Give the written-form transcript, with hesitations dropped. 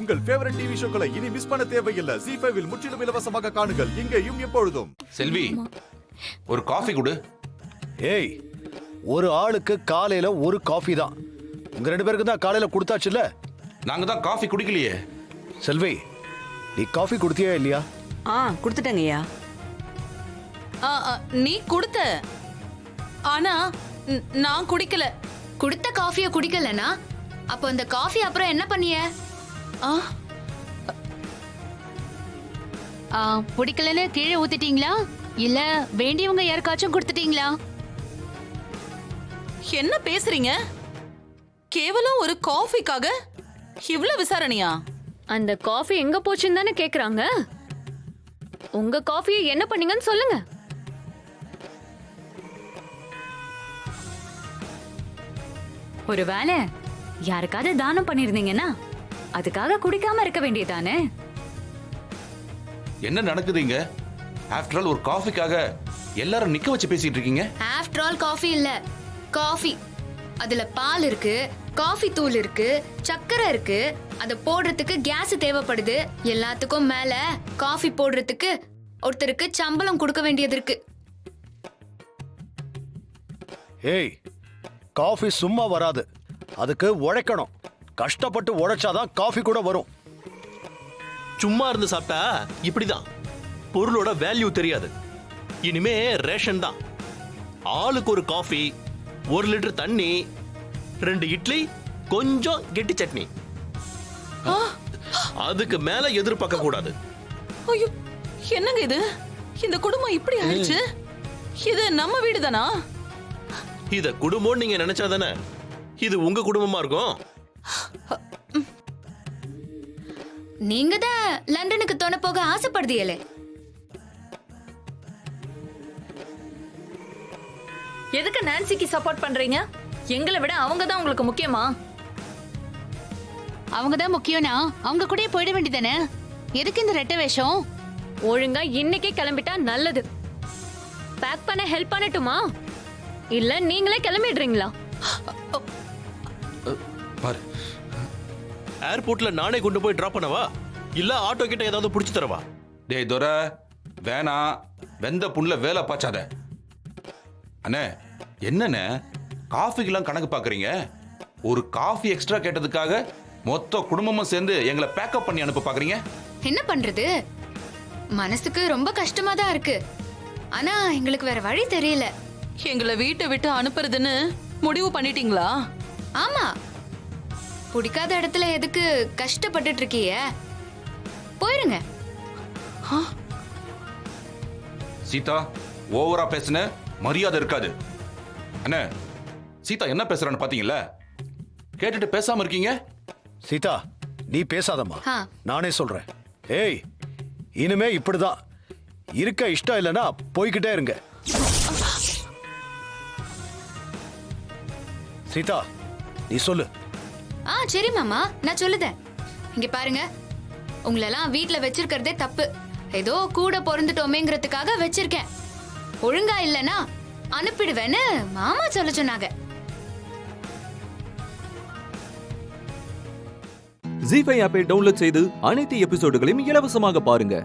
உங்கள் favourite TV ஷோக்களை இனி miss பண்ண தேவையில்லை. ZEE5 இல் முற்றிலும் இலவசமாக காணுங்கள், இங்கேயும் எப்பொழுதும். செல்வி, ஒரு காஃபி கொடு. ஏய், ஒரு ஆளுக்கு காலையில ஒரு காஃபி தான். உங்க 2 பேருக்கு தான் காலையில கொடுத்தாச்சுல்ல? நாங்க தான் காஃபி குடிக்கலையே. செல்வி, நீ காஃபி கொடுத்தியா இல்லையா? கொடுத்துட்டேங்கய்யா. நீ கொடுத்த, ஆனா நான் குடிக்கல. குடுத்த காஃபிய குடிக்கலனா அப்போ அந்த காஃபி அப்புறம் என்ன பண்ணிய? பிடிக்கலன்னு கீழே ஊத்திட்டீங்களா இல்ல வேண்டியவங்க யாருக்காச்சும் கொடுத்துட்டீங்களா? என்ன பேசுறீங்க? கேவலம் ஒரு காஃபிக்காக இவ்ளோ விசாரணையா? அந்த காஃபி எங்க போச்சுன்னு தானே கேக்குறாங்க. உங்க காஃபியை என்ன பண்ணீங்கன்னு சொல்லுங்க. ஒருவேளை யாருக்காவது தானம் பண்ணிருந்தீங்கன்னா அதுக்காக குடிக்காம இருக்க வேண்டியதானே? என்ன நடக்குதுங்க? ஆஃப்டர் ஆல் ஒரு காஃபிக்காக எல்லாரும் நிக்க வச்சு பேசிட்டு இருக்கீங்க. ஆஃப்டர் ஆல் காஃபி இல்ல, காஃபி. அதுல பால் இருக்கு, காஃபி தூள் இருக்கு, சக்கரை இருக்கு. அத போடுறதுக்கு கேஸ் தேவைப்படுது. எல்லாத்துக்கும் மேல காஃபி போடுறதுக்கு ஒருத்தருக்கு சம்பளம் கொடுக்க வேண்டியது இருக்கு. ஏய், காஃபி சும்மா வராது, அதுக்கு உழைக்கணும். கஷ்டப்பட்டு உழைச்சாதான் காஃபி கூட வரும். சும்மா இருந்து சாப்பிட்டா இப்படிதான், பொருளோட வேல்யூ தெரியாது. இனிமே ரேஷன் தான். ஆளுக்கு ஒரு காஃபி, 1 லிட்டர் தண்ணி, 2 இட்லி, கொஞ்சம் கெட்டி சட்னி. அதுக்கு மேல எதிர்பார்க்க கூடாது. ஐயோ, என்னங்க இது? இந்த குடும்பம் இப்படி ஆயிடுச்சு. இது நம்ம வீடு தானா? இத குடும்பம் நீங்க நினைச்சாதானே இது உங்க குடும்பமா இருக்கும். நீங்க தான் லண்டனுக்கு தொண போக ஆசைப்படுதீங்களே. எதுக்கு நான்சிக்கு சப்போர்ட் பண்றீங்க? எங்களை விட அவங்க தான் உங்களுக்கு முக்கியமா? அவங்க தான் முக்கியம்னா அவங்க கூட போயிட வேண்டியதானே. எதுக்கு இந்த ரெட்டை வேஷம்? ஒழுங்கா இன்னைக்கே கிளம்பிட்டா நல்லது. பேக் பண்ண ஹெல்ப் பண்ணட்டுமா இல்ல நீங்களே கிளம்பிடுறீங்களா? பாரு, ஏர்போர்ட்ல நானே கொண்டு போய் டிராப் பண்ணவா இல்ல ஆட்டோ கிட்ட ஏதாவது புடிச்சு தரவா? டேய் துரை, வேணா. வெந்த புண்ணுல வேலை பாய்ச்சாத. அண்ணே, என்னண்ணே காஃபிக்கெல்லாம் கணக்கு பாக்குறீங்க? ஒரு காஃபி எக்ஸ்ட்ரா கேட்டதுக்காக மொத்த குடும்பமும் சேர்ந்து எங்களை பேக்கப் பண்ணி அனுப்ப பாக்குறீங்க. என்ன பண்றது? மனசுக்கு ரொம்ப கஷ்டமா தான் இருக்கு. ஆனா எங்களுக்கு வேற வழி தெரியல. எங்களை வீட்டை விட்டு அனுப்புறதுன்னு முடிவு பண்ணிட்டீங்களா? ஆமா, பிடிக்காத இடத்துல எதுக்கு கஷ்டப்பட்டுட்டு இருக்கீங்க? போயிருங்க. சீதா, ஓவரா பேசுன மரியாதை இருக்காது. அண்ணே, சீதா என்ன பேசுறான்னு பாத்தீங்களா? கேட்டுட்டு பேசாம இருக்கீங்க. சீதா, நீ பேசாதம்மா, நானே சொல்றேன். ஏய், இனிமே இப்படிதான் இருக்க. இஷ்டம் இல்லைன்னா போய்கிட்டே இருங்க. சீதா, நீ சொல்லு. சரி மாமா, நான் சொல்லுதேன். இங்க பாருங்க, உங்களெல்லாம் வீட்டுல வச்சிருக்கிறதே தப்பு. ஏதோ கூட பொருந்துட்டோமேங்கிறதுக்காக வச்சிருக்கேன். ஒழுங்கா இல்லைன்னா அனுப்பிடுவேன்னு மாமா சொல்ல சொன்னாங்க. ZEE5 ஆப்பை டவுன்லோட் செய்து அனைத்து எபிசோடுகளையும் இலவசமாக பாருங்க.